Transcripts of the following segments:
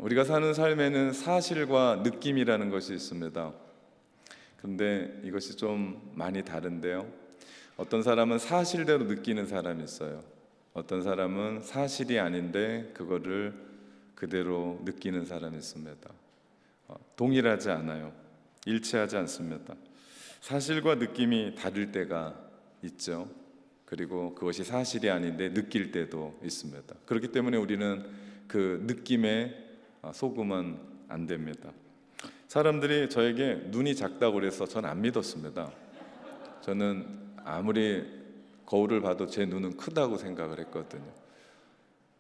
우리가 사는 삶에는 사실과 느낌이라는 것이 있습니다. 그런데 이것이 좀 많이 다른데요. 어떤 사람은 사실대로 느끼는 사람이 있어요. 어떤 사람은 사실이 아닌데 그거를 그대로 느끼는 사람이 있습니다. 동일하지 않아요. 일치하지 않습니다. 사실과 느낌이 다를 때가 있죠. 그리고 그것이 사실이 아닌데 느낄 때도 있습니다. 그렇기 때문에 우리는 그 느낌에 속으면 안 됩니다. 사람들이 저에게 눈이 작다고 그래서 전 안 믿었습니다. 저는 아무리 거울을 봐도 제 눈은 크다고 생각을 했거든요.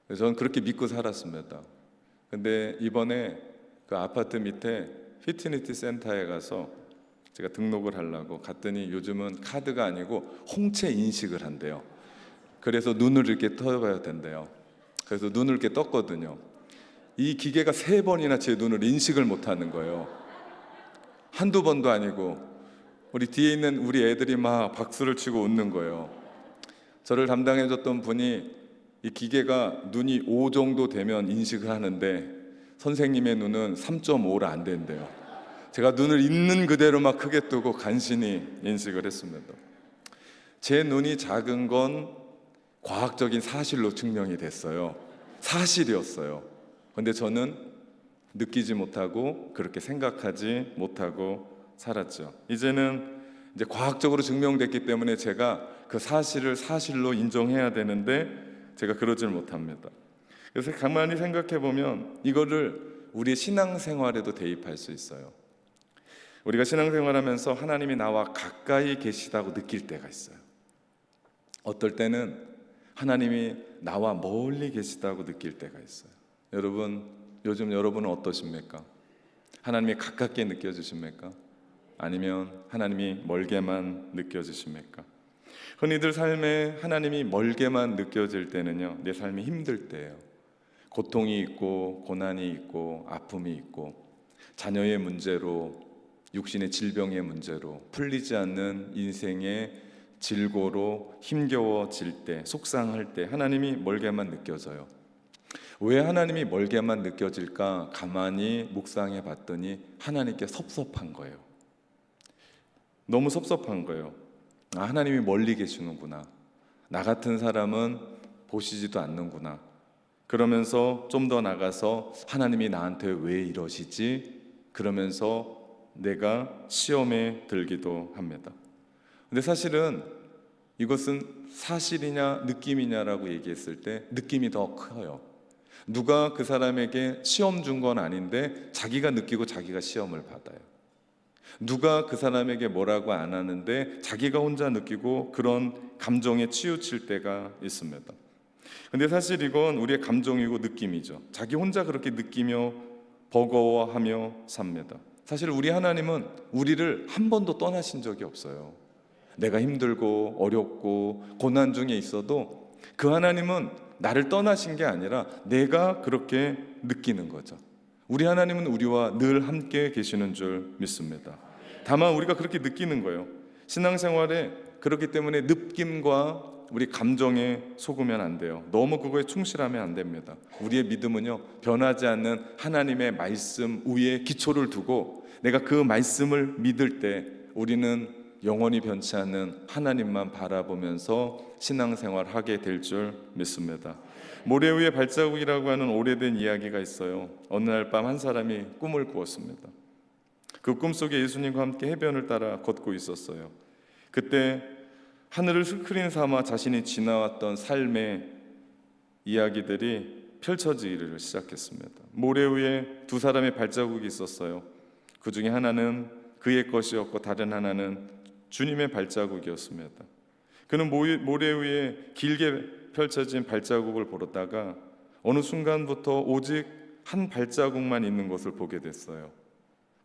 그래서 저는 그렇게 믿고 살았습니다. 근데 이번에 그 아파트 밑에 피트니스 센터에 가서 제가 등록을 하려고 갔더니 요즘은 카드가 아니고 홍채 인식을 한대요. 그래서 눈을 이렇게 떠봐야 된대요. 그래서 눈을 이렇게 떴거든요. 이 기계가 3번이나 제 눈을 인식을 못하는 거예요. 한두 번도 아니고. 우리 뒤에 있는 우리 애들이 막 박수를 치고 웃는 거예요. 저를 담당해줬던 분이 이 기계가 눈이 5 정도 되면 인식을 하는데 선생님의 눈은 3.5라 안 된대요. 제가 눈을 있는 그대로 막 크게 뜨고 간신히 인식을 했습니다. 제 눈이 작은 건 과학적인 사실로 증명이 됐어요. 사실이었어요. 그런데 저는 느끼지 못하고 그렇게 생각하지 못하고 살았죠. 이제는 이제 과학적으로 증명됐기 때문에 제가 그 사실을 사실로 인정해야 되는데 제가 그러질 못합니다. 그래서 가만히 생각해 보면 이거를 우리의 신앙생활에도 대입할 수 있어요. 우리가 신앙생활하면서 하나님이 나와 가까이 계시다고 느낄 때가 있어요. 어떨 때는 하나님이 나와 멀리 계시다고 느낄 때가 있어요. 여러분, 요즘 여러분은 어떠십니까? 하나님이 가깝게 느껴지십니까? 아니면 하나님이 멀게만 느껴지십니까? 흔히들 삶에 하나님이 멀게만 느껴질 때는요, 내 삶이 힘들 때예요. 고통이 있고 고난이 있고 아픔이 있고 자녀의 문제로, 육신의 질병의 문제로, 풀리지 않는 인생의 질고로 힘겨워질 때, 속상할 때 하나님이 멀게만 느껴져요. 왜 하나님이 멀게만 느껴질까? 가만히 묵상해 봤더니 하나님께 섭섭한 거예요. 너무 섭섭한 거예요. 하나님이 멀리 계시는구나. 나 같은 사람은 보시지도 않는구나. 그러면서 좀 더 나가서 하나님이 나한테 왜 이러시지? 그러면서 내가 시험에 들기도 합니다. 근데 사실은 이것은 사실이냐 느낌이냐라고 얘기했을 때 느낌이 더 커요. 누가 그 사람에게 시험 준 건 아닌데 자기가 느끼고 자기가 시험을 받아요. 누가 그 사람에게 뭐라고 안 하는데 자기가 혼자 느끼고 그런 감정에 치우칠 때가 있습니다. 근데 사실 이건 우리의 감정이고 느낌이죠. 자기 혼자 그렇게 느끼며 버거워하며 삽니다. 사실 우리 하나님은 우리를 한 번도 떠나신 적이 없어요. 내가 힘들고 어렵고 고난 중에 있어도 그 하나님은 나를 떠나신 게 아니라 내가 그렇게 느끼는 거죠. 우리 하나님은 우리와 늘 함께 계시는 줄 믿습니다. 다만 우리가 그렇게 느끼는 거예요. 신앙생활에 그렇기 때문에 느낌과 우리 감정에 속으면 안 돼요. 너무 그거에 충실하면 안 됩니다. 우리의 믿음은요, 변하지 않는 하나님의 말씀 위에 기초를 두고 내가 그 말씀을 믿을 때 우리는 영원히 변치 않는 하나님만 바라보면서 신앙생활 하게 될 줄 믿습니다. 모래 위의 발자국이라고 하는 오래된 이야기가 있어요. 어느 날 밤 한 사람이 꿈을 꾸었습니다. 그 꿈속에 예수님과 함께 해변을 따라 걷고 있었어요. 그때 하늘을 스크린 삼아 자신이 지나왔던 삶의 이야기들이 펼쳐지기를 시작했습니다. 모래 위에 2사람의 발자국이 있었어요. 그 중에 하나는 그의 것이었고 다른 하나는 주님의 발자국이었습니다. 그는 모래 위에 길게 펼쳐진 발자국을 보다가 어느 순간부터 오직 한 발자국만 있는 것을 보게 됐어요.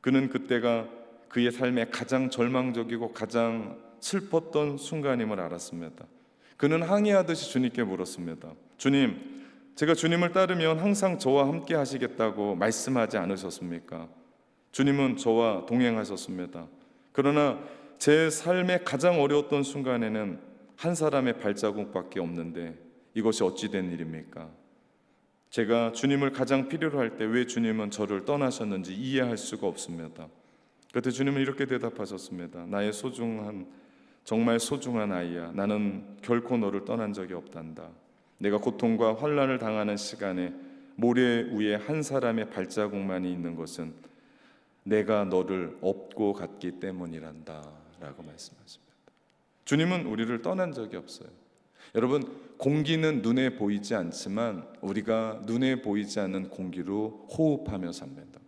그는 그때가 그의 삶의 가장 절망적이고 가장 슬펐던 순간임을 알았습니다. 그는 항의하듯이 주님께 물었습니다. 주님, 제가 주님을 따르면 항상 저와 함께 하시겠다고 말씀하지 않으셨습니까? 주님은 저와 동행하셨습니다. 그러나 제 삶의 가장 어려웠던 순간에는 한 사람의 발자국밖에 없는데 이것이 어찌 된 일입니까? 제가 주님을 가장 필요로 할 때 왜 주님은 저를 떠나셨는지 이해할 수가 없습니다. 그때 주님은 이렇게 대답하셨습니다. 나의 소중한, 정말 소중한 아이야, 나는 결코 너를 떠난 적이 없단다. 내가 고통과 환난을 당하는 시간에 모래 위에 한 사람의 발자국만이 있는 것은 내가 너를 업고 갔기 때문이란다 라고 말씀하십니다. 주님은 우리를 떠난 적이 없어요. 여러분, 공기는 눈에 보이지 않지만 우리가 눈에 보이지 않는 공기로 호흡하며 삽니다.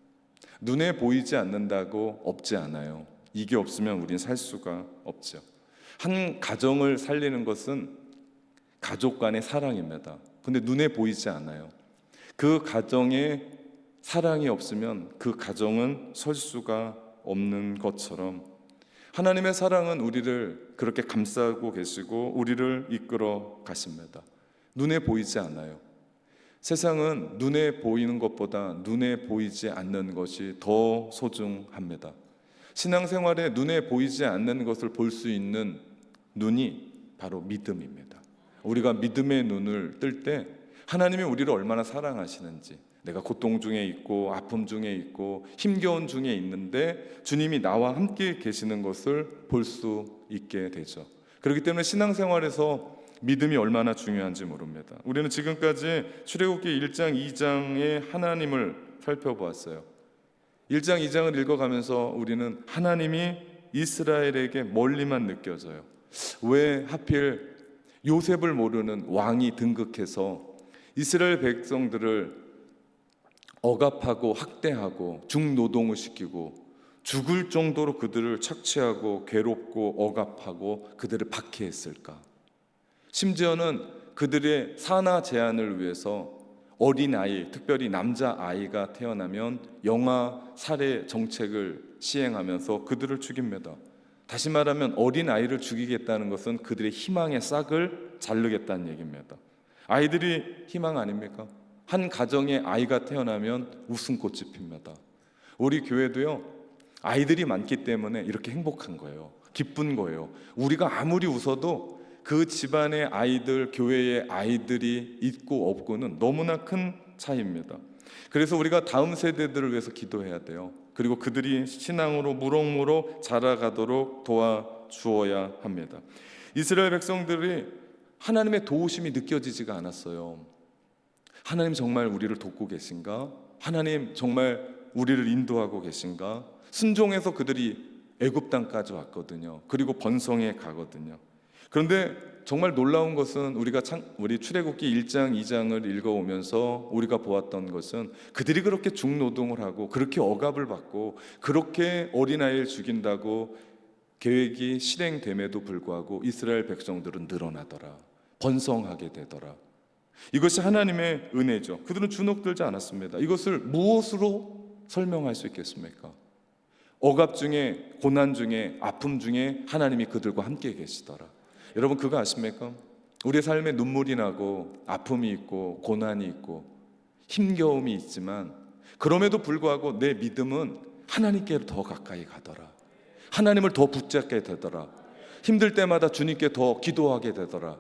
눈에 보이지 않는다고 없지 않아요. 이게 없으면 우린 살 수가 없죠. 한 가정을 살리는 것은 가족 간의 사랑입니다. 근데 눈에 보이지 않아요. 그 가정에 사랑이 없으면 그 가정은 설 수가 없는 것처럼 하나님의 사랑은 우리를 그렇게 감싸고 계시고 우리를 이끌어 가십니다. 눈에 보이지 않아요. 세상은 눈에 보이는 것보다 눈에 보이지 않는 것이 더 소중합니다. 신앙생활에 눈에 보이지 않는 것을 볼 수 있는 눈이 바로 믿음입니다. 우리가 믿음의 눈을 뜰 때 하나님이 우리를 얼마나 사랑하시는지, 내가 고통 중에 있고 아픔 중에 있고 힘겨운 중에 있는데 주님이 나와 함께 계시는 것을 볼 수 있게 되죠. 그렇기 때문에 신앙생활에서 믿음이 얼마나 중요한지 모릅니다. 우리는 지금까지 출애굽기 1장 2장의 하나님을 살펴보았어요. 1장 2장을 읽어가면서 우리는 하나님이 이스라엘에게 멀리만 느껴져요. 왜 하필 요셉을 모르는 왕이 등극해서 이스라엘 백성들을 억압하고 학대하고 중노동을 시키고 죽을 정도로 그들을 착취하고 괴롭고 억압하고 그들을 박해했을까? 심지어는 그들의 산하 제한을 위해서 어린아이, 특별히 남자아이가 태어나면 영아 살해 정책을 시행하면서 그들을 죽입니다. 다시 말하면 어린아이를 죽이겠다는 것은 그들의 희망의 싹을 자르겠다는 얘기입니다. 아이들이 희망 아닙니까? 한 가정에 아이가 태어나면 웃음꽃이 핍니다. 우리 교회도요, 아이들이 많기 때문에 이렇게 행복한 거예요. 기쁜 거예요. 우리가 아무리 웃어도 그 집안의 아이들, 교회의 아이들이 있고 없고는 너무나 큰 차이입니다. 그래서 우리가 다음 세대들을 위해서 기도해야 돼요. 그리고 그들이 신앙으로 무럭무럭 자라가도록 도와주어야 합니다. 이스라엘 백성들이 하나님의 도우심이 느껴지지가 않았어요. 하나님 정말 우리를 돕고 계신가? 하나님 정말 우리를 인도하고 계신가? 순종해서 그들이 애굽 땅까지 왔거든요. 그리고 번성에 가거든요. 그런데 정말 놀라운 것은 우리 출애굽기 1장 2장을 읽어오면서 우리가 보았던 것은 그들이 그렇게 중노동을 하고 그렇게 억압을 받고 그렇게 어린아이를 죽인다고 계획이 실행됨에도 불구하고 이스라엘 백성들은 늘어나더라, 번성하게 되더라. 이것이 하나님의 은혜죠. 그들은 주눅들지 않았습니다. 이것을 무엇으로 설명할 수 있겠습니까? 억압 중에, 고난 중에, 아픔 중에 하나님이 그들과 함께 계시더라. 여러분, 그거 아십니까? 우리의 삶에 눈물이 나고 아픔이 있고 고난이 있고 힘겨움이 있지만 그럼에도 불구하고 내 믿음은 하나님께 더 가까이 가더라. 하나님을 더 붙잡게 되더라. 힘들 때마다 주님께 더 기도하게 되더라.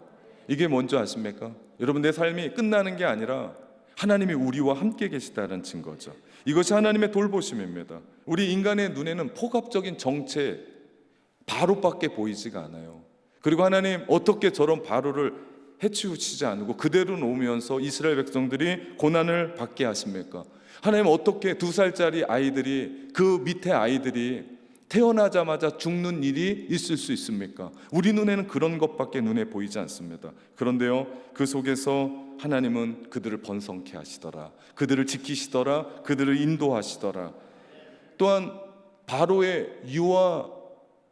이게 뭔지 아십니까? 여러분, 내 삶이 끝나는 게 아니라 하나님이 우리와 함께 계시다는 증거죠. 이것이 하나님의 돌보심입니다. 우리 인간의 눈에는 폭압적인 정체, 바로밖에 보이지가 않아요. 그리고 하나님 어떻게 저런 바로를 해치우치지 않고 그대로 놓으면서 이스라엘 백성들이 고난을 받게 하십니까? 하나님 어떻게 2살짜리 아이들이, 그 밑에 아이들이 태어나자마자 죽는 일이 있을 수 있습니까? 우리 눈에는 그런 것밖에 눈에 보이지 않습니다. 그런데요, 그 속에서 하나님은 그들을 번성케 하시더라, 그들을 지키시더라, 그들을 인도하시더라. 또한 바로의 유아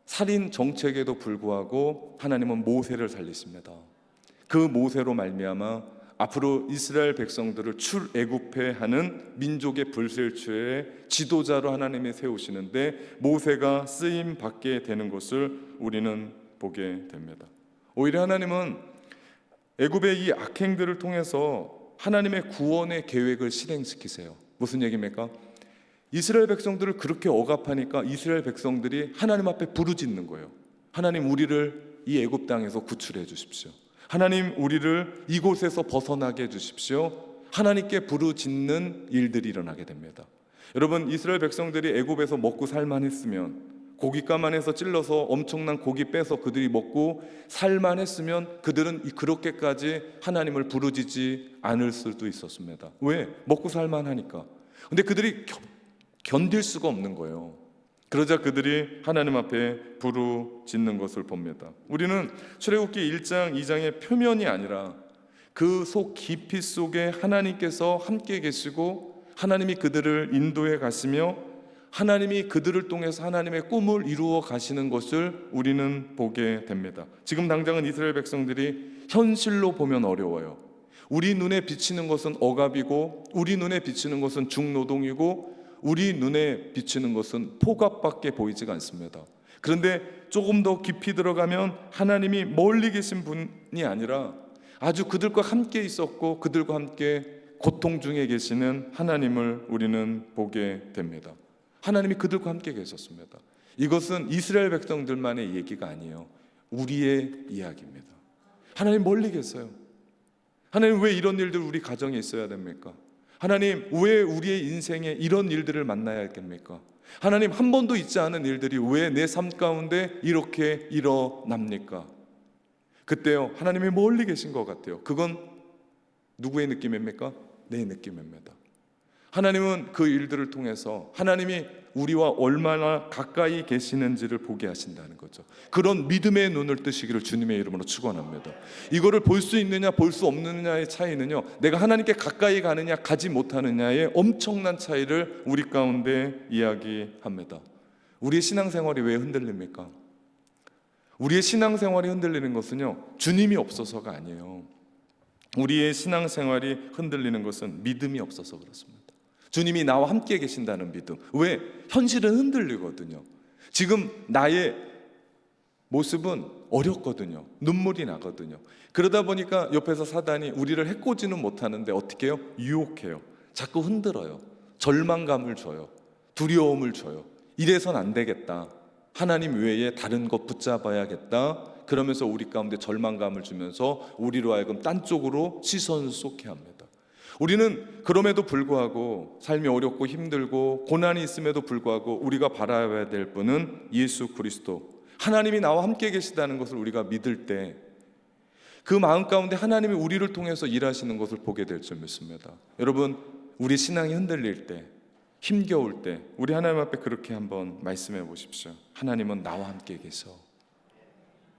살인 정책에도 불구하고 하나님은 모세를 살리십니다. 그 모세로 말미암아 앞으로 이스라엘 백성들을 출애굽해 하는 민족의 불셀주의 지도자로 하나님이 세우시는데 모세가 쓰임 받게 되는 것을 우리는 보게 됩니다. 오히려 하나님은 애굽의 이 악행들을 통해서 하나님의 구원의 계획을 실행시키세요. 무슨 얘기입니까? 이스라엘 백성들을 그렇게 억압하니까 이스라엘 백성들이 하나님 앞에 부르짖는 거예요. 하나님, 우리를 이 애굽 땅에서 구출해 주십시오. 하나님, 우리를 이곳에서 벗어나게 해 주십시오. 하나님께 부르짖는 일들이 일어나게 됩니다. 여러분, 이스라엘 백성들이 애굽에서 먹고 살만했으면, 고깃값만 해서 찔러서 엄청난 고기 빼서 그들이 먹고 살만했으면 그들은 그렇게까지 하나님을 부르짖지 않을 수도 있었습니다. 왜? 먹고 살만하니까. 근데 그들이 견딜 수가 없는 거예요. 그러자 그들이 하나님 앞에 부르짖는 것을 봅니다. 우리는 출애굽기 1장 2장의 표면이 아니라 그 속 깊이 속에 하나님께서 함께 계시고 하나님이 그들을 인도해 가시며 하나님이 그들을 통해서 하나님의 꿈을 이루어 가시는 것을 우리는 보게 됩니다. 지금 당장은 이스라엘 백성들이 현실로 보면 어려워요. 우리 눈에 비치는 것은 억압이고, 우리 눈에 비치는 것은 중노동이고, 우리 눈에 비치는 것은 폭압밖에 보이지가 않습니다. 그런데 조금 더 깊이 들어가면 하나님이 멀리 계신 분이 아니라 아주 그들과 함께 있었고 그들과 함께 고통 중에 계시는 하나님을 우리는 보게 됩니다. 하나님이 그들과 함께 계셨습니다. 이것은 이스라엘 백성들만의 얘기가 아니에요. 우리의 이야기입니다. 하나님 멀리 계세요. 하나님 왜 이런 일들 우리 가정에 있어야 됩니까? 하나님 왜 우리의 인생에 이런 일들을 만나야 하겠습니까? 하나님 한 번도 있지 않은 일들이 왜 내 삶 가운데 이렇게 일어납니까? 그때요 하나님이 멀리 계신 것 같아요. 그건 누구의 느낌입니까? 내 느낌입니다. 하나님은 그 일들을 통해서 하나님이 우리와 얼마나 가까이 계시는지를 보게 하신다는 거죠. 그런 믿음의 눈을 뜨시기를 주님의 이름으로 축원합니다. 이거를 볼 수 있느냐 볼 수 없느냐의 차이는요, 내가 하나님께 가까이 가느냐 가지 못하느냐의 엄청난 차이를 우리 가운데 이야기합니다. 우리의 신앙생활이 왜 흔들립니까? 우리의 신앙생활이 흔들리는 것은요, 주님이 없어서가 아니에요. 우리의 신앙생활이 흔들리는 것은 믿음이 없어서 그렇습니다. 주님이 나와 함께 계신다는 믿음. 왜? 현실은 흔들리거든요. 지금 나의 모습은 어렵거든요. 눈물이 나거든요. 그러다 보니까 옆에서 사단이 우리를 해코지는 못하는데 어떻게 해요? 유혹해요. 자꾸 흔들어요. 절망감을 줘요. 두려움을 줘요. 이래선 안 되겠다. 하나님 외에 다른 것 붙잡아야겠다. 그러면서 우리 가운데 절망감을 주면서 우리로 하여금 딴 쪽으로 시선을 쏟게 합니다. 우리는 그럼에도 불구하고 삶이 어렵고 힘들고 고난이 있음에도 불구하고 우리가 바라봐야 될 분은 예수 그리스도, 하나님이 나와 함께 계시다는 것을 우리가 믿을 때 그 마음 가운데 하나님이 우리를 통해서 일하시는 것을 보게 될 줄 믿습니다. 여러분, 우리 신앙이 흔들릴 때, 힘겨울 때 우리 하나님 앞에 그렇게 한번 말씀해 보십시오. 하나님은 나와 함께 계셔.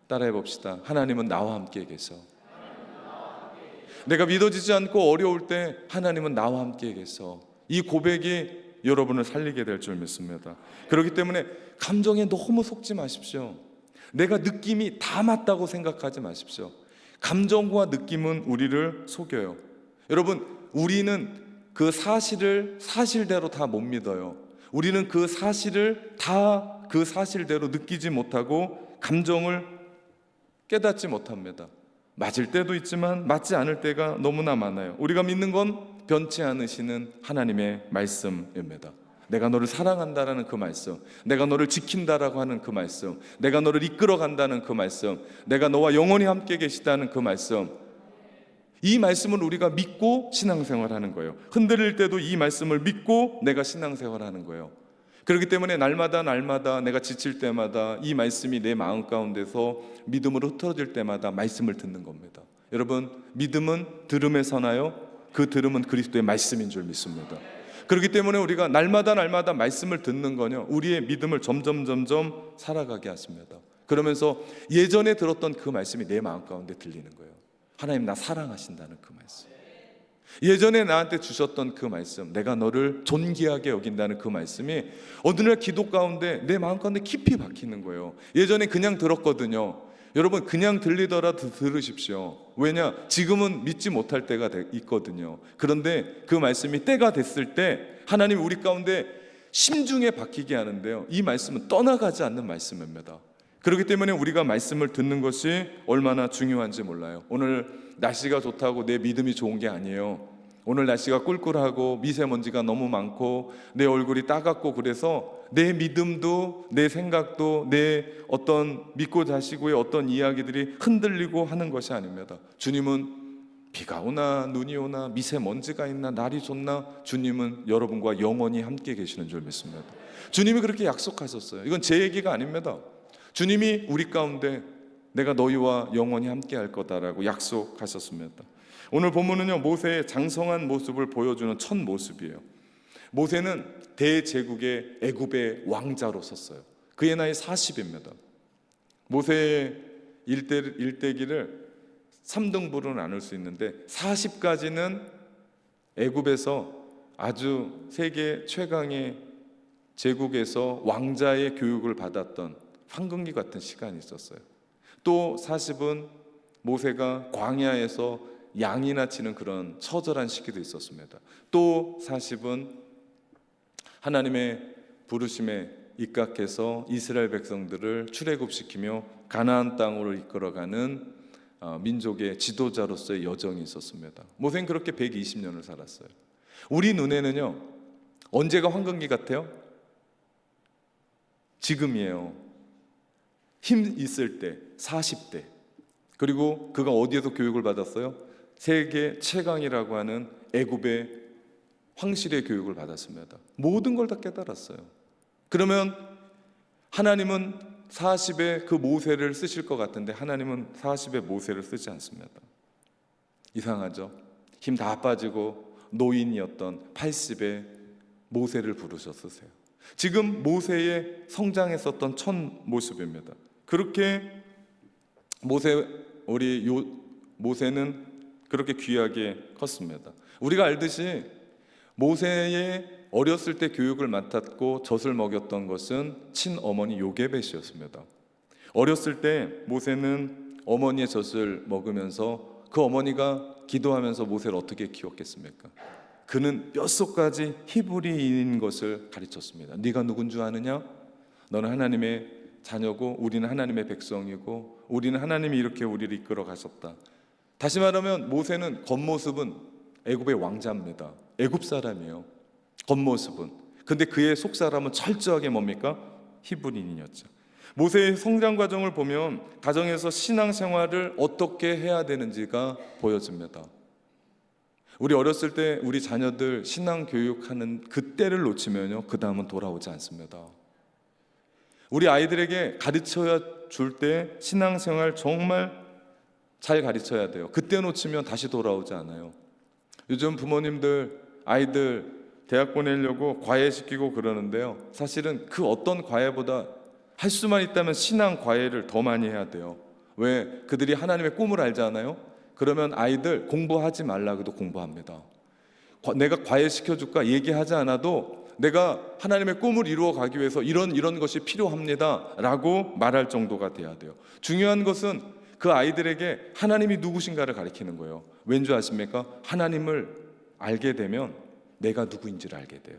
따라해 봅시다. 하나님은 나와 함께 계셔. 내가 믿어지지 않고 어려울 때 하나님은 나와 함께 계셔. 이 고백이 여러분을 살리게 될 줄 믿습니다. 그렇기 때문에 감정에 너무 속지 마십시오. 내가 느낌이 다 맞다고 생각하지 마십시오. 감정과 느낌은 우리를 속여요. 여러분, 우리는 그 사실을 사실대로 다 못 믿어요. 우리는 그 사실을 다 그 사실대로 느끼지 못하고 감정을 깨닫지 못합니다. 맞을 때도 있지만 맞지 않을 때가 너무나 많아요. 우리가 믿는 건 변치 않으시는 하나님의 말씀입니다. 내가 너를 사랑한다라는 그 말씀, 내가 너를 지킨다라고 하는 그 말씀, 내가 너를 이끌어간다는 그 말씀, 내가 너와 영원히 함께 계시다는 그 말씀, 이 말씀을 우리가 믿고 신앙생활하는 거예요. 흔들릴 때도 이 말씀을 믿고 내가 신앙생활하는 거예요. 그렇기 때문에 날마다 내가 지칠 때마다 이 말씀이 내 마음 가운데서 믿음으로 흩어질 때마다 말씀을 듣는 겁니다. 여러분, 믿음은 들음에서 나요. 그 들음은 그리스도의 말씀인 줄 믿습니다. 그렇기 때문에 우리가 날마다 말씀을 듣는 거요, 우리의 믿음을 점점 살아가게 하십니다. 그러면서 예전에 들었던 그 말씀이 내 마음 가운데 들리는 거예요. 하나님 나 사랑하신다는 그 말씀, 예전에 나한테 주셨던 그 말씀, 내가 너를 존귀하게 여긴다는 그 말씀이 어느 날 기도 가운데 내 마음 가운데 깊이 박히는 거예요. 예전에 그냥 들었거든요. 여러분, 그냥 들리더라도 들으십시오. 왜냐? 지금은 믿지 못할 때가 있거든요. 그런데 그 말씀이 때가 됐을 때 하나님이 우리 가운데 심중에 박히게 하는데요, 이 말씀은 떠나가지 않는 말씀입니다. 그렇기 때문에 우리가 말씀을 듣는 것이 얼마나 중요한지 몰라요. 오늘 날씨가 좋다고 내 믿음이 좋은 게 아니에요. 오늘 날씨가 꿀꿀하고 미세먼지가 너무 많고 내 얼굴이 따갑고 그래서 내 믿음도 내 생각도 내 어떤 믿고 자시고의 어떤 이야기들이 흔들리고 하는 것이 아닙니다. 주님은 비가 오나 눈이 오나 미세먼지가 있나 날이 좋나 주님은 여러분과 영원히 함께 계시는 줄 믿습니다. 주님이 그렇게 약속하셨어요. 이건 제 얘기가 아닙니다. 주님이 우리 가운데 내가 너희와 영원히 함께 할 거다라고 약속하셨습니다. 오늘 본문은요, 모세의 장성한 모습을 보여주는 첫 모습이에요. 모세는 대제국의 애굽의 왕자로 섰어요. 그의 나이 40입니다. 모세의 일대기를 3등분으로 나눌 수 있는데 40까지는 애굽에서 아주 세계 최강의 제국에서 왕자의 교육을 받았던 황금기 같은 시간이 있었어요. 또 40은 모세가 광야에서 양이나 치는 그런 처절한 시기도 있었습니다. 또 40은 하나님의 부르심에 입각해서 이스라엘 백성들을 출애굽시키며 가나안 땅으로 이끌어가는 민족의 지도자로서의 여정이 있었습니다. 모세는 그렇게 120년을 살았어요. 우리 눈에는요, 언제가 황금기 같아요? 지금이에요. 힘 있을 때 40대. 그리고 그가 어디에서 교육을 받았어요? 세계 최강이라고 하는 애굽의 황실의 교육을 받았습니다. 모든 걸 다 깨달았어요. 그러면 하나님은 40의 그 모세를 쓰실 것 같은데 하나님은 40의 모세를 쓰지 않습니다. 이상하죠? 힘 다 빠지고 노인이었던 80의 모세를 부르셨으세요. 지금 모세의 성장했었던 첫 모습입니다. 그렇게 모세는 그렇게 귀하게 컸습니다. 우리가 알듯이 모세의 어렸을 때 교육을 맡았고 젖을 먹였던 것은 친어머니 요게벳이었습니다. 어렸을 때 모세는 어머니의 젖을 먹으면서 그 어머니가 기도하면서 모세를 어떻게 키웠겠습니까? 그는 뼛속까지 히브리인인 것을 가르쳤습니다. 네가 누군 줄 아느냐? 너는 하나님의 자녀고 우리는 하나님의 백성이고 우리는 하나님이 이렇게 우리를 이끌어 가셨다. 다시 말하면 모세는 겉모습은 애굽의 왕자입니다. 애굽 사람이에요. 겉모습은. 근데 그의 속사람은 철저하게 뭡니까? 히브리인이었죠. 모세의 성장 과정을 보면 가정에서 신앙생활을 어떻게 해야 되는지가 보여집니다. 우리 어렸을 때 우리 자녀들 신앙 교육하는 그때를 놓치면요, 그 다음은 돌아오지 않습니다. 우리 아이들에게 가르쳐야 줄 때 신앙생활 정말 잘 가르쳐야 돼요. 그때 놓치면 다시 돌아오지 않아요. 요즘 부모님들 아이들 대학 보내려고 과외시키고 그러는데요, 사실은 그 어떤 과외보다 할 수만 있다면 신앙 과외를 더 많이 해야 돼요. 왜? 그들이 하나님의 꿈을 알잖아요. 그러면 아이들 공부하지 말라고 해도 공부합니다. 내가 과외시켜줄까 얘기하지 않아도 내가 하나님의 꿈을 이루어 가기 위해서 이런 것이 필요합니다 라고 말할 정도가 돼야 돼요. 중요한 것은 그 아이들에게 하나님이 누구신가를 가르치는 거예요. 왠지 아십니까? 하나님을 알게 되면 내가 누구인지를 알게 돼요.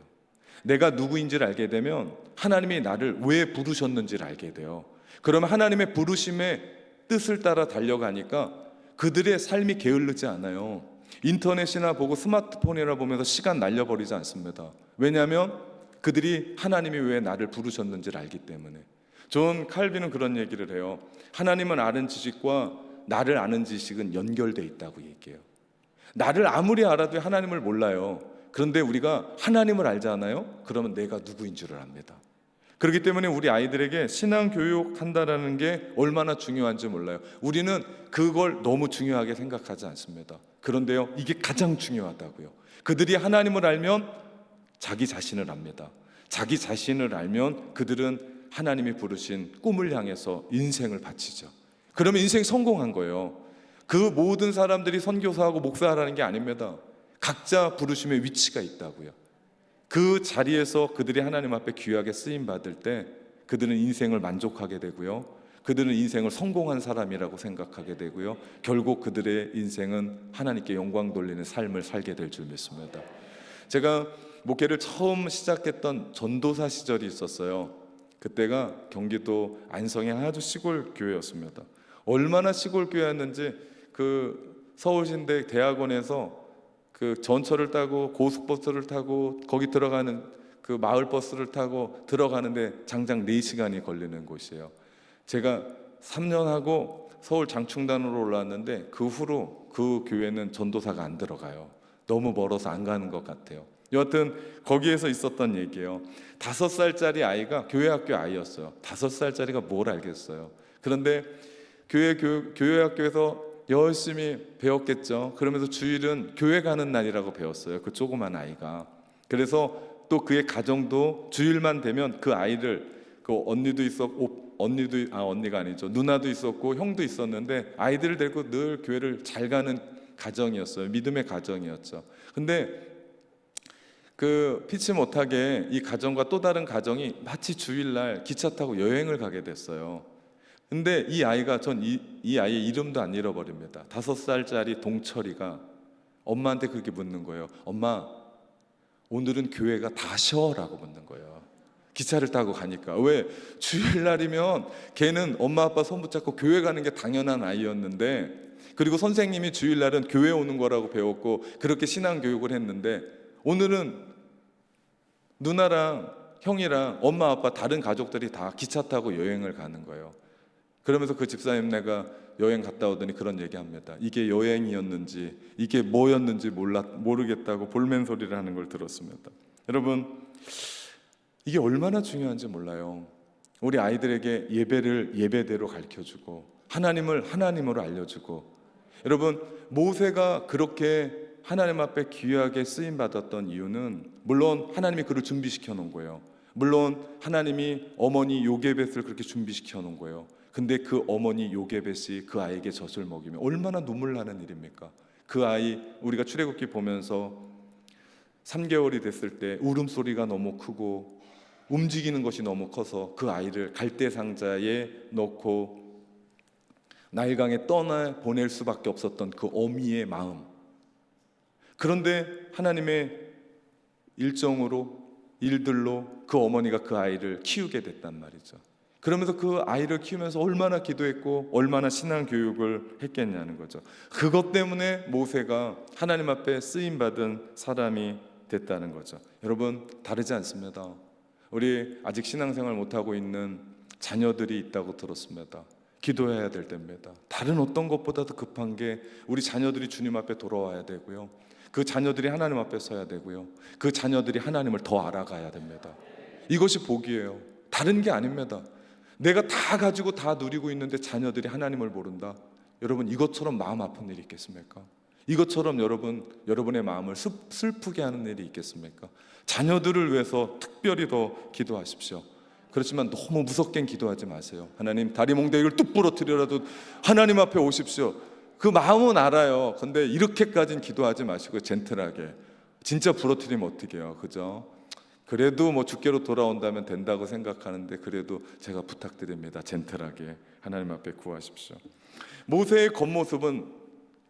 내가 누구인지를 알게 되면 하나님이 나를 왜 부르셨는지를 알게 돼요. 그러면 하나님의 부르심의 뜻을 따라 달려가니까 그들의 삶이 게을르지 않아요. 인터넷이나 보고 스마트폰이나 보면서 시간 날려버리지 않습니다. 왜냐하면 그들이 하나님이 왜 나를 부르셨는지를 알기 때문에. 존 칼빈은 그런 얘기를 해요. 하나님을 아는 지식과 나를 아는 지식은 연결되어 있다고 얘기해요. 나를 아무리 알아도 하나님을 몰라요. 그런데 우리가 하나님을 알잖아요. 그러면 내가 누구인 줄을 압니다. 그렇기 때문에 우리 아이들에게 신앙 교육한다라는 게 얼마나 중요한지 몰라요. 우리는 그걸 너무 중요하게 생각하지 않습니다. 그런데요, 이게 가장 중요하다고요. 그들이 하나님을 알면 자기 자신을 압니다. 자기 자신을 알면 그들은 하나님이 부르신 꿈을 향해서 인생을 바치죠. 그러면 인생 성공한 거예요. 그 모든 사람들이 선교사하고 목사라는 게 아닙니다. 각자 부르심의 위치가 있다고요. 그 자리에서 그들이 하나님 앞에 귀하게 쓰임 받을 때 그들은 인생을 만족하게 되고요, 그들은 인생을 성공한 사람이라고 생각하게 되고요, 결국 그들의 인생은 하나님께 영광 돌리는 삶을 살게 될 줄 믿습니다. 제가 목회를 처음 시작했던 전도사 시절이 있었어요. 그때가 경기도 안성의 아주 시골 교회였습니다. 얼마나 시골 교회였는지 그 서울신대 대학원에서 그 전철을 타고 고속버스를 타고 거기 들어가는 그 마을버스를 타고 들어가는데 장장 4시간이 걸리는 곳이에요. 제가 3년 하고 서울 장충단으로 올라왔는데 그 후로 그 교회는 전도사가 안 들어가요. 너무 멀어서 안 가는 것 같아요. 여하튼 거기에서 있었던 얘기예요. 5살짜리 아이가 교회 학교 아이였어요. 5살짜리가 뭘 알겠어요. 그런데 교회 학교에서 열심히 배웠겠죠. 그러면서 주일은 교회 가는 날이라고 배웠어요. 그 조그만 아이가. 그래서 또 그의 가정도 주일만 되면 그 아이를, 그 언니도 있었고, 언니가 아니죠, 누나도 있었고 형도 있었는데 아이들을 데리고 늘 교회를 잘 가는 가정이었어요. 믿음의 가정이었죠. 근데 그 피치 못하게 이 가정과 또 다른 가정이 마치 주일날 기차 타고 여행을 가게 됐어요. 근데 이 아이가, 전 이 아이의 이름도 안 잃어버립니다. 5살짜리 동철이가 엄마한테 그렇게 묻는 거예요. 엄마, 오늘은 교회가 다 쉬어라고 묻는 거예요. 기차를 타고 가니까. 왜? 주일날이면 걔는 엄마 아빠 손 붙잡고 교회 가는 게 당연한 아이였는데, 그리고 선생님이 주일날은 교회 오는 거라고 배웠고 그렇게 신앙 교육을 했는데, 오늘은 누나랑 형이랑 엄마 아빠 다른 가족들이 다 기차 타고 여행을 가는 거예요. 그러면서 그 집사님네가 여행 갔다 오더니 그런 얘기합니다. 이게 여행이었는지 이게 뭐였는지 모르겠다고 볼멘소리를 하는 걸 들었습니다. 여러분, 이게 얼마나 중요한지 몰라요. 우리 아이들에게 예배를 예배대로 가르쳐주고 하나님을 하나님으로 알려주고. 여러분, 모세가 그렇게 하나님 앞에 귀하게 쓰임받았던 이유는 물론 하나님이 그를 준비시켜 놓은 거예요. 물론 하나님이 어머니 요게벳을 그렇게 준비시켜 놓은 거예요. 근데 그 어머니 요게벳이 그 아이에게 젖을 먹이면 얼마나 눈물 나는 일입니까? 그 아이, 우리가 출애굽기 보면서 3개월이 됐을 때 울음소리가 너무 크고 움직이는 것이 너무 커서 그 아이를 갈대 상자에 넣고 나일강에 떠나 보낼 수밖에 없었던 그 어미의 마음. 그런데 하나님의 일들로 그 어머니가 그 아이를 키우게 됐단 말이죠. 그러면서 그 아이를 키우면서 얼마나 기도했고 얼마나 신앙 교육을 했겠냐는 거죠. 그것 때문에 모세가 하나님 앞에 쓰임받은 사람이 됐다는 거죠. 여러분, 다르지 않습니다. 우리 아직 신앙생활 못하고 있는 자녀들이 있다고 들었습니다. 기도해야 될 때입니다. 다른 어떤 것보다도 급한 게 우리 자녀들이 주님 앞에 돌아와야 되고요, 그 자녀들이 하나님 앞에 서야 되고요, 그 자녀들이 하나님을 더 알아가야 됩니다. 이것이 복이에요. 다른 게 아닙니다. 내가 다 가지고 다 누리고 있는데 자녀들이 하나님을 모른다. 여러분, 이것처럼 마음 아픈 일이 있겠습니까? 이것처럼 여러분의 마음을 슬프게 하는 일이 있겠습니까? 자녀들을 위해서 특별히 더 기도하십시오. 그렇지만 너무 무섭게 기도하지 마세요. 하나님, 다리 몽둥이를 뚝 부러뜨려라도 하나님 앞에 오십시오. 그 마음은 알아요. 근데 이렇게까지는 기도하지 마시고 젠틀하게. 진짜 부러뜨리면 어떻게 해요? 그죠? 그래도 뭐 주께로 돌아온다면 된다고 생각하는데, 그래도 제가 부탁드립니다. 젠틀하게 하나님 앞에 구하십시오. 모세의 겉모습은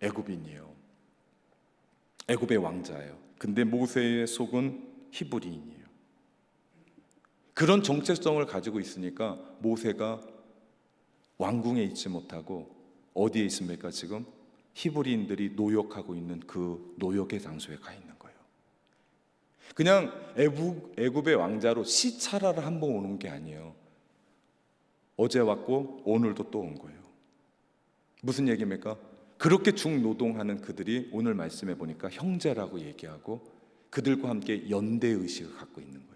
애굽인이에요. 애굽의 왕자예요. 근데 모세의 속은 히브리인이에요. 그런 정체성을 가지고 있으니까 모세가 왕궁에 있지 못하고 어디에 있습니까? 지금 히브리인들이 노역하고 있는 그 노역의 장소에 가 있는 거예요. 그냥 애굽의 왕자로 시찰하러 한번 오는 게 아니에요. 어제 왔고 오늘도 또 온 거예요. 무슨 얘기입니까? 그렇게 중노동하는 그들이 오늘 말씀해 보니까 형제라고 얘기하고 그들과 함께 연대의식을 갖고 있는 거예요.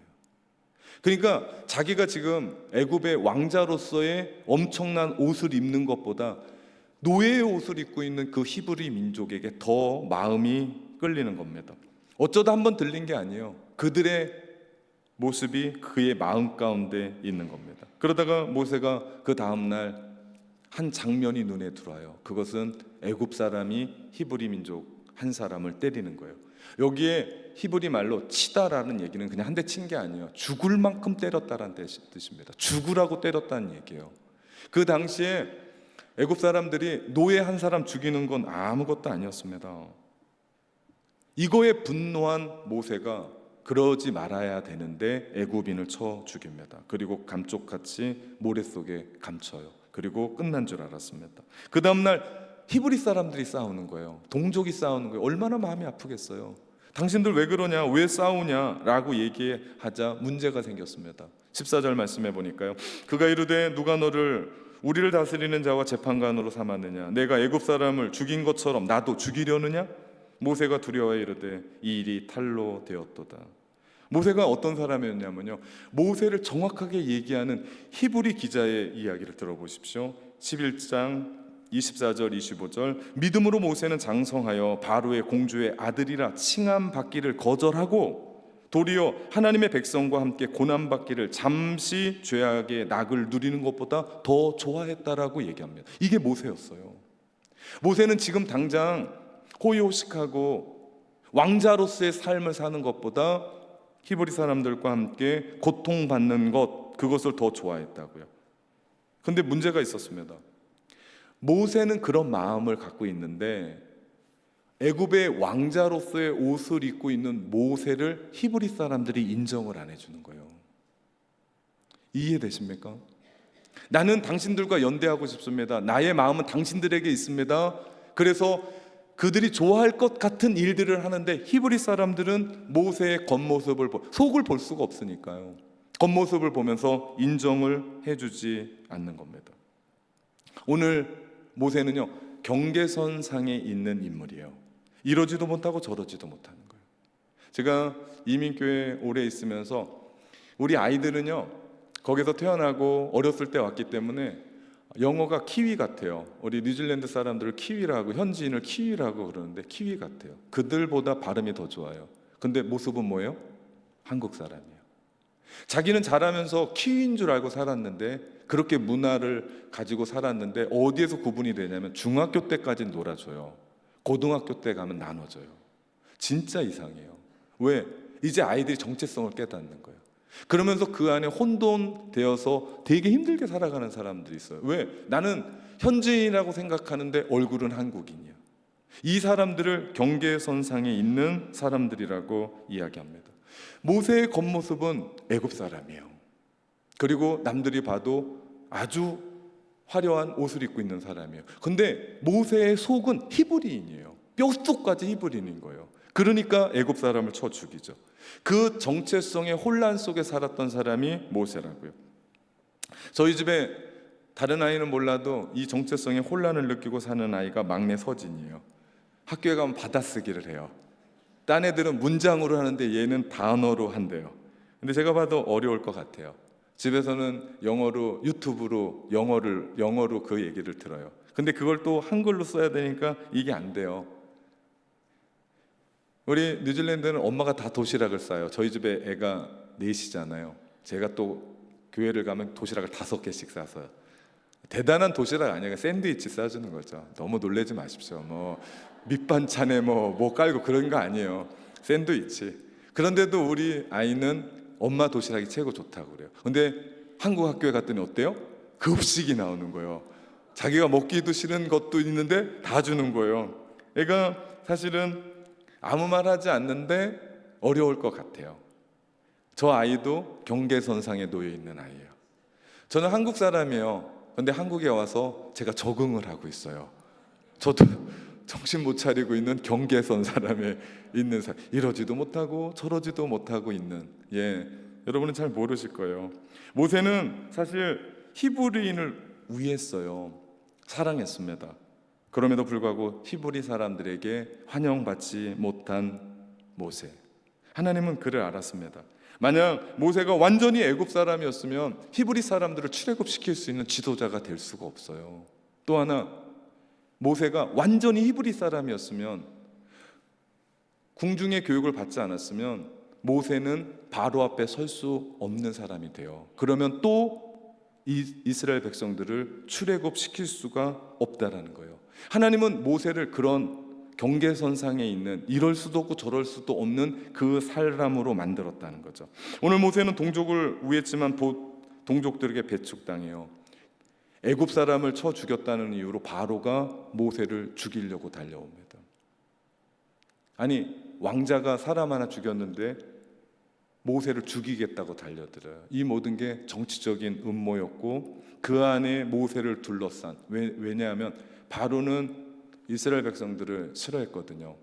그러니까 자기가 지금 애굽의 왕자로서의 엄청난 옷을 입는 것보다 노예의 옷을 입고 있는 그 히브리 민족에게 더 마음이 끌리는 겁니다. 어쩌다 한번 들린 게 아니에요. 그들의 모습이 그의 마음 가운데 있는 겁니다. 그러다가 모세가 그 다음날 한 장면이 눈에 들어와요. 그것은 애굽 사람이 히브리 민족 한 사람을 때리는 거예요. 여기에 히브리 말로 치다라는 얘기는 그냥 한 대 친 게 아니에요. 죽을 만큼 때렸다라는 뜻입니다. 죽으라고 때렸다는 얘기예요. 그 당시에 애굽 사람들이 노예 한 사람 죽이는 건 아무것도 아니었습니다. 이거에 분노한 모세가 그러지 말아야 되는데 애굽인을 쳐 죽입니다. 그리고 감쪽같이 모래 속에 감춰요. 그리고 끝난 줄 알았습니다. 그 다음날 히브리 사람들이 싸우는 거예요. 동족이 싸우는 거예요. 얼마나 마음이 아프겠어요. 당신들 왜 그러냐, 왜 싸우냐라고 얘기하자 문제가 생겼습니다. 14절 말씀해 보니까요, 그가 이르되 누가 너를 우리를 다스리는 자와 재판관으로 삼았느냐? 내가 애굽 사람을 죽인 것처럼 나도 죽이려느냐? 모세가 두려워해 이르되 이 일이 탈로 되었도다. 모세가 어떤 사람이었냐면요, 모세를 정확하게 얘기하는 히브리 기자의 이야기를 들어보십시오. 11장 24절 25절 믿음으로 모세는 장성하여 바로의 공주의 아들이라 칭함 받기를 거절하고 도리어 하나님의 백성과 함께 고난받기를 잠시 죄악의 낙을 누리는 것보다 더 좋아했다라고 얘기합니다. 이게 모세였어요. 모세는 지금 당장 호의호식하고 왕자로서의 삶을 사는 것보다 히브리 사람들과 함께 고통받는 것, 그것을 더 좋아했다고요. 근데 문제가 있었습니다. 모세는 그런 마음을 갖고 있는데 애굽의 왕자로서의 옷을 입고 있는 모세를 히브리 사람들이 인정을 안 해주는 거예요. 이해되십니까? 나는 당신들과 연대하고 싶습니다. 나의 마음은 당신들에게 있습니다. 그래서 그들이 좋아할 것 같은 일들을 하는데 히브리 사람들은 모세의 겉모습을 속을 볼 수가 없으니까요. 겉모습을 보면서 인정을 해주지 않는 겁니다. 오늘 모세는요, 경계선상에 있는 인물이에요. 이러지도 못하고 저러지도 못하는 거예요. 제가 이민교회에 오래 있으면서 우리 아이들은요, 거기서 태어나고 어렸을 때 왔기 때문에 영어가 키위 같아요. 우리 뉴질랜드 사람들을 키위라고, 현지인을 키위라고 그러는데 키위 같아요. 그들보다 발음이 더 좋아요. 근데 모습은 뭐예요? 한국 사람이에요. 자기는 자라면서 키위인 줄 알고 살았는데, 그렇게 문화를 가지고 살았는데 어디에서 구분이 되냐면 중학교 때까지는 놀아줘요. 고등학교 때 가면 나눠줘요. 진짜 이상해요. 왜? 이제 아이들이 정체성을 깨닫는 거예요. 그러면서 그 안에 혼돈되어서 되게 힘들게 살아가는 사람들이 있어요. 왜? 나는 현지인이라고 생각하는데 얼굴은 한국인이야. 이 사람들을 경계선상에 있는 사람들이라고 이야기합니다. 모세의 겉모습은 애굽 사람이에요. 그리고 남들이 봐도 아주 화려한 옷을 입고 있는 사람이에요. 근데 모세의 속은 히브리인이에요. 뼛속까지 히브리인인 거예요. 그러니까 애굽 사람을 쳐 죽이죠. 그 정체성의 혼란 속에 살았던 사람이 모세라고요. 저희 집에 다른 아이는 몰라도 이 정체성의 혼란을 느끼고 사는 아이가 막내 서진이에요. 학교에 가면 받아쓰기를 해요. 딴 애들은 문장으로 하는데 얘는 단어로 한대요. 근데 제가 봐도 어려울 것 같아요. 집에서는 영어로, 유튜브로 영어로 그 얘기를 들어요. 근데 그걸 또 한글로 써야 되니까 이게 안 돼요. 우리 뉴질랜드는 엄마가 다 도시락을 싸요. 저희 집에 애가 넷이잖아요. 제가 또 교회를 가면 도시락을 5개씩 싸서요. 대단한 도시락 아니에요. 샌드위치 싸주는 거죠. 너무 놀라지 마십시오. 뭐 밑반찬에 뭐 깔고 그런 거 아니에요. 샌드위치. 그런데도 우리 아이는 엄마 도시락이 최고 좋다고 그래요. 근데 한국 학교에 갔더니 어때요? 급식이 나오는 거예요. 자기가 먹기도 싫은 것도 있는데 다 주는 거예요. 애가 사실은 아무 말 하지 않는데 어려울 것 같아요. 저 아이도 경계선상에 놓여 있는 아이예요. 저는 한국 사람이에요. 근데 한국에 와서 제가 적응을 하고 있어요. 저도 정신 못 차리고 있는 경계선 사람에 있는 사람, 이러지도 못하고 저러지도 못하고 있는, 여러분은 잘 모르실 거예요. 모세는 사실 히브리인을 위했어요. 사랑했습니다. 그럼에도 불구하고 히브리 사람들에게 환영받지 못한 모세. 하나님은 그를 알았습니다. 만약 모세가 완전히 애굽 사람이었으면 히브리 사람들을 출애굽시킬 수 있는 지도자가 될 수가 없어요. 또 하나, 모세가 완전히 히브리 사람이었으면, 궁중의 교육을 받지 않았으면 모세는 바로 앞에 설 수 없는 사람이 돼요. 그러면 또 이스라엘 백성들을 출애굽시킬 수가 없다라는 거예요. 하나님은 모세를 그런 경계선상에 있는, 이럴 수도 없고 저럴 수도 없는 그 사람으로 만들었다는 거죠. 오늘 모세는 동족을 위했지만 동족들에게 배척당해요. 애굽 사람을 쳐 죽였다는 이유로 바로가 모세를 죽이려고 달려옵니다. 아니, 왕자가 사람 하나 죽였는데 모세를 죽이겠다고 달려들어요. 이 모든 게 정치적인 음모였고 그 안에 모세를 둘러싼, 왜냐하면 바로는 이스라엘 백성들을 싫어했거든요.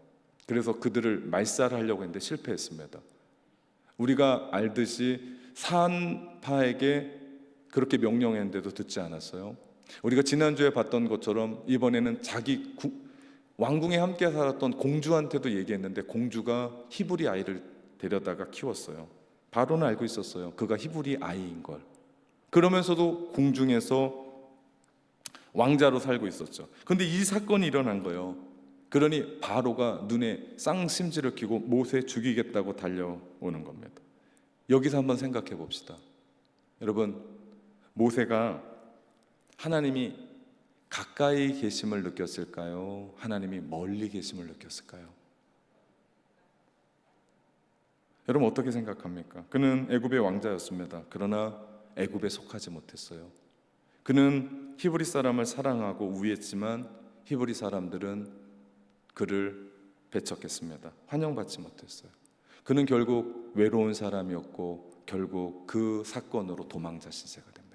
그래서 그들을 말살하려고 했는데 실패했습니다. 우리가 알듯이 산파에게 그렇게 명령했는데도 듣지 않았어요. 우리가 지난주에 봤던 것처럼 이번에는 왕궁에 함께 살았던 공주한테도 얘기했는데 공주가 히브리 아이를 데려다가 키웠어요. 바로는 알고 있었어요. 그가 히브리 아이인 걸. 그러면서도 궁중에서 왕자로 살고 있었죠. 근데 이 사건이 일어난 거예요. 그러니 바로가 눈에 쌍심지를 켜고 모세 죽이겠다고 달려오는 겁니다. 여기서 한번 생각해 봅시다. 여러분, 모세가 하나님이 가까이 계심을 느꼈을까요? 하나님이 멀리 계심을 느꼈을까요? 여러분 어떻게 생각합니까? 그는 애굽의 왕자였습니다. 그러나 애굽에 속하지 못했어요. 그는 히브리 사람을 사랑하고 우애했지만 히브리 사람들은 그를 배척했습니다. 환영받지 못했어요. 그는 결국 외로운 사람이었고 결국 그 사건으로 도망자 신세가 됩니다.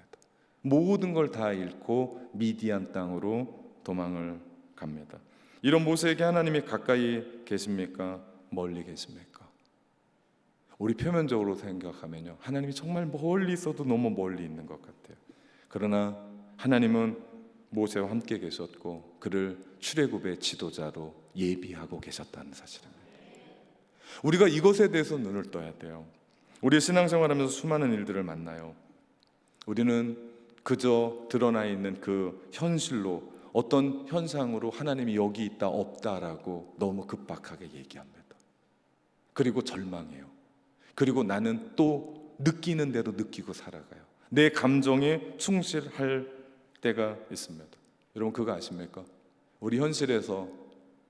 모든 걸 다 잃고 미디안 땅으로 도망을 갑니다. 이런 모세에게 하나님이 가까이 계십니까? 멀리 계십니까? 우리 표면적으로 생각하면요, 하나님이 정말 멀리 있어도 너무 멀리 있는 것 같아요. 그러나 하나님은 모세와 함께 계셨고 그를 출애굽의 지도자로 예비하고 계셨다는 사실입니다. 우리가 이것에 대해서 눈을 떠야 돼요. 우리의 신앙생활하면서 수많은 일들을 만나요. 우리는 그저 드러나 있는 그 현실로 어떤 현상으로 하나님이 여기 있다 없다라고 너무 급박하게 얘기합니다. 그리고 절망해요. 그리고 나는 또 느끼는 대로 느끼고 살아가요. 내 감정에 충실할 때가 있습니다. 여러분 그거 아십니까? 우리 현실에서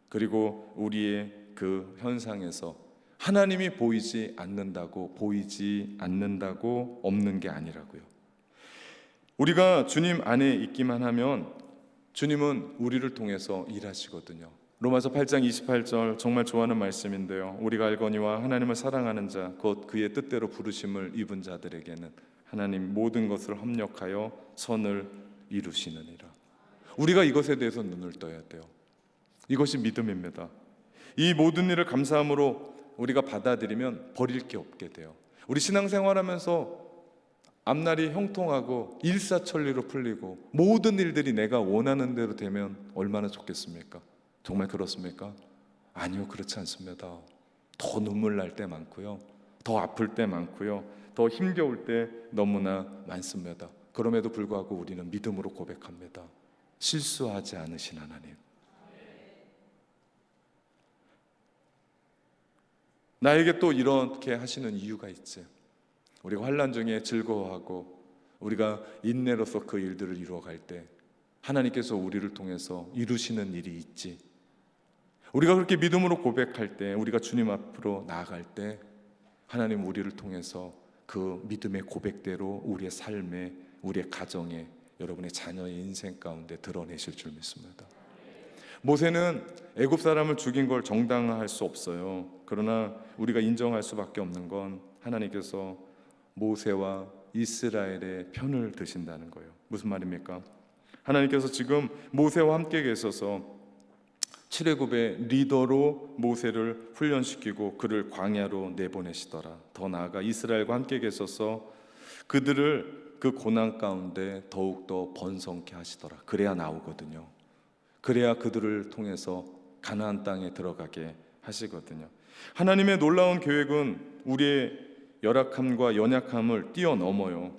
그리고 우리의 그 현상에서 하나님이 보이지 않는다고 없는 게 아니라고요. 우리가 주님 안에 있기만 하면 주님은 우리를 통해서 일하시거든요. 로마서 8장 28절 정말 좋아하는 말씀인데요. 우리가 알거니와 하나님을 사랑하는 자 곧 그의 뜻대로 부르심을 입은 자들에게는 하나님 모든 것을 협력하여 선을 이루시느니라. 우리가 이것에 대해서 눈을 떠야 돼요. 이것이 믿음입니다. 이 모든 일을 감사함으로 우리가 받아들이면 버릴 게 없게 돼요. 우리 신앙생활하면서 앞날이 형통하고 일사천리로 풀리고 모든 일들이 내가 원하는 대로 되면 얼마나 좋겠습니까? 정말 그렇습니까? 아니요, 그렇지 않습니다. 더 눈물 날 때 많고요, 더 아플 때 많고요, 더 힘겨울 때 너무나 많습니다. 그럼에도 불구하고 우리는 믿음으로 고백합니다. 실수하지 않으신 하나님, 나에게 또 이렇게 하시는 이유가 있지. 우리가 환난 중에 즐거워하고 우리가 인내로서 그 일들을 이루어갈 때 하나님께서 우리를 통해서 이루시는 일이 있지. 우리가 그렇게 믿음으로 고백할 때, 우리가 주님 앞으로 나아갈 때 하나님 우리를 통해서 그 믿음의 고백대로 우리의 삶에, 우리의 가정에, 여러분의 자녀의 인생 가운데 드러내실 줄 믿습니다. 모세는 애굽 사람을 죽인 걸 정당화할 수 없어요. 그러나 우리가 인정할 수밖에 없는 건 하나님께서 모세와 이스라엘의 편을 드신다는 거예요. 무슨 말입니까? 하나님께서 지금 모세와 함께 계셔서 출애굽의 리더로 모세를 훈련시키고 그를 광야로 내보내시더라. 더 나아가 이스라엘과 함께 계셔서 그들을 그 고난 가운데 더욱더 번성케 하시더라. 그래야 나오거든요. 그래야 그들을 통해서 가나안 땅에 들어가게 하시거든요. 하나님의 놀라운 계획은 우리의 열악함과 연약함을 뛰어넘어요.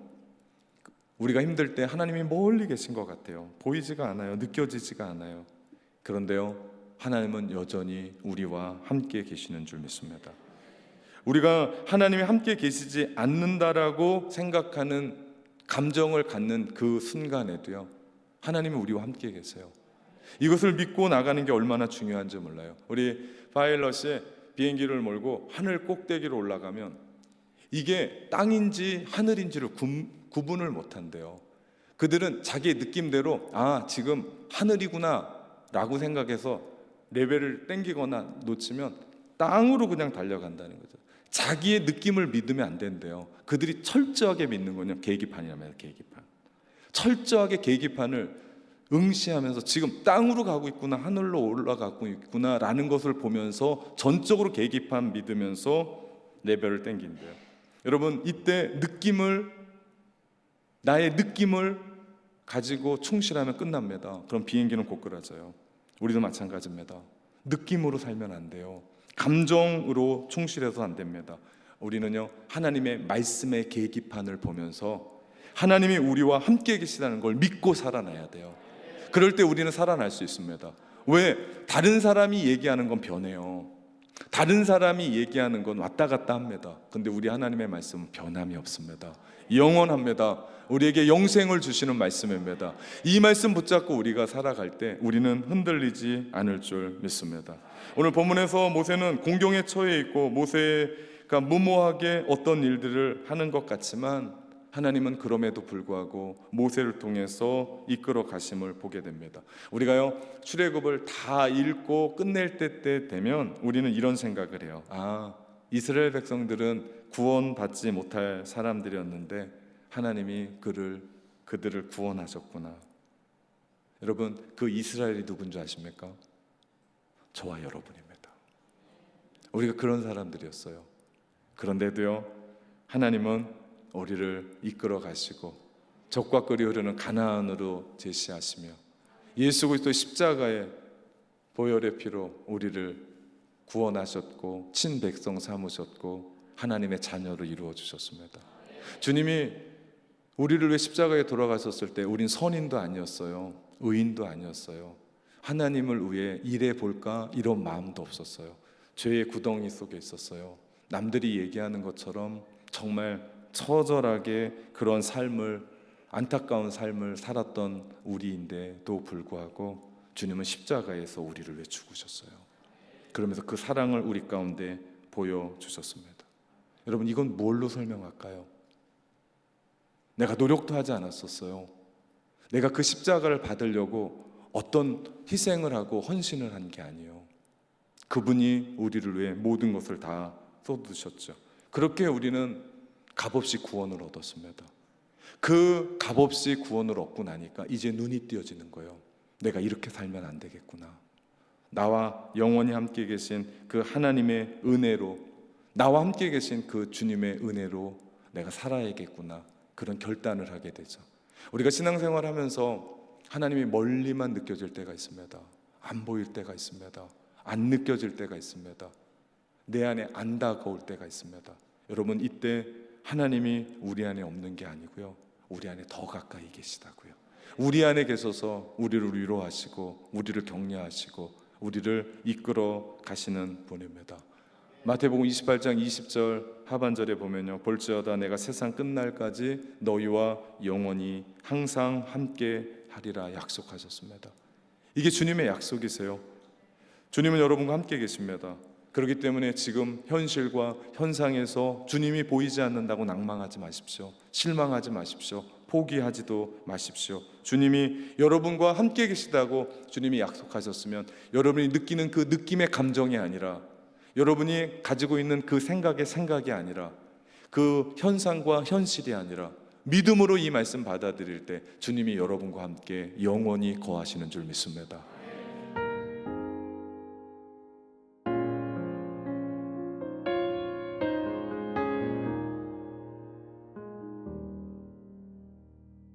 우리가 힘들 때 하나님이 멀리 계신 것 같아요. 보이지가 않아요. 느껴지지가 않아요. 그런데요, 하나님은 여전히 우리와 함께 계시는 줄 믿습니다. 우리가 하나님이 함께 계시지 않는다라고 생각하는 감정을 갖는 그 순간에도요, 하나님이 우리와 함께 계세요. 이것을 믿고 나가는 게 얼마나 중요한지 몰라요. 우리 파일럿이 비행기를 몰고 하늘 꼭대기로 올라가면 이게 땅인지 하늘인지를 구분을 못한대요. 그들은 자기의 느낌대로 지금 하늘이구나 라고 생각해서 레벨을 땡기거나 놓치면 땅으로 그냥 달려간다는 거죠. 자기의 느낌을 믿으면 안 된대요. 그들이 철저하게 믿는 거는 계기판이라면 계기판. 철저하게 계기판을 응시하면서 지금 땅으로 가고 있구나, 하늘로 올라가고 있구나 라는 것을 보면서 전적으로 계기판 믿으면서 레벨을 땡긴대요. 여러분, 이때 나의 느낌을 가지고 충실하면 끝납니다. 그럼 비행기는 고꾸라져요. 우리도 마찬가지입니다. 느낌으로 살면 안 돼요. 감정으로 충실해서 안 됩니다. 우리는요, 하나님의 말씀의 계기판을 보면서 하나님이 우리와 함께 계시다는 걸 믿고 살아나야 돼요. 그럴 때 우리는 살아날 수 있습니다. 왜? 다른 사람이 얘기하는 건 변해요. 다른 사람이 얘기하는 건 왔다 갔다 합니다. 근데 우리 하나님의 말씀은 변함이 없습니다. 영원합니다. 우리에게 영생을 주시는 말씀입니다. 이 말씀 붙잡고 우리가 살아갈 때 우리는 흔들리지 않을 줄 믿습니다. 오늘 본문에서 모세는 공경에 처해 있고 모세가 무모하게 어떤 일들을 하는 것 같지만 하나님은 그럼에도 불구하고 모세를 통해서 이끌어 가심을 보게 됩니다. 우리가요, 출애굽을 다 읽고 끝낼 때 되면 우리는 이런 생각을 해요. 이스라엘 백성들은 구원받지 못할 사람들이었는데 하나님이 그들을 구원하셨구나. 여러분, 그 이스라엘이 누군지 아십니까? 저와 여러분입니다. 우리가 그런 사람들이었어요. 그런데도요, 하나님은 우리를 이끌어 가시고 적과 꿀이 흐르는 가나안으로 제시하시며 예수 그리스도의 십자가의 보혈의 피로 우리를 구원하셨고 친백성 삼으셨고 하나님의 자녀로 이루어 주셨습니다. 주님이 우리를 위해 십자가에 돌아가셨을 때 우린 선인도 아니었어요. 의인도 아니었어요. 하나님을 위해 일해 볼까 이런 마음도 없었어요. 죄의 구덩이 속에 있었어요. 남들이 얘기하는 것처럼 정말 처절하게 그런 삶을, 안타까운 삶을 살았던 우리인데도 불구하고 주님은 십자가에서 우리를 위해 죽으셨어요. 그러면서 그 사랑을 우리 가운데 보여주셨습니다. 여러분, 이건 뭘로 설명할까요? 내가 노력도 하지 않았었어요. 내가 그 십자가를 받으려고 어떤 희생을 하고 헌신을 한 게 아니에요. 그분이 우리를 위해 모든 것을 다 쏟으셨죠. 그렇게 우리는 값없이 구원을 얻었습니다. 그 값없이 구원을 얻고 나니까 이제 눈이 띄어지는 거예요. 내가 이렇게 살면 안 되겠구나. 나와 영원히 함께 계신 그 하나님의 은혜로, 나와 함께 계신 그 주님의 은혜로 내가 살아야겠구나. 그런 결단을 하게 되죠. 우리가 신앙생활 하면서 하나님이 멀리만 느껴질 때가 있습니다. 안 보일 때가 있습니다. 안 느껴질 때가 있습니다. 내 안에 안 다가올 때가 있습니다. 여러분, 이때 하나님이 우리 안에 없는 게 아니고요, 우리 안에 더 가까이 계시다고요. 우리 안에 계셔서 우리를 위로하시고 우리를 격려하시고 우리를 이끌어 가시는 분입니다. 마태복음 28장 20절 하반절에 보면요, 볼지어다 내가 세상 끝날까지 너희와 영원히 항상 함께 하리라 약속하셨습니다. 이게 주님의 약속이세요. 주님은 여러분과 함께 계십니다. 그렇기 때문에 지금 현실과 현상에서 주님이 보이지 않는다고 낭망하지 마십시오. 실망하지 마십시오. 포기하지도 마십시오. 주님이 여러분과 함께 계시다고 주님이 약속하셨으면 여러분이 느끼는 그 느낌의 감정이 아니라, 여러분이 가지고 있는 그 생각이 아니라, 그 현상과 현실이 아니라 믿음으로 이 말씀 받아들일 때 주님이 여러분과 함께 영원히 거하시는 줄 믿습니다.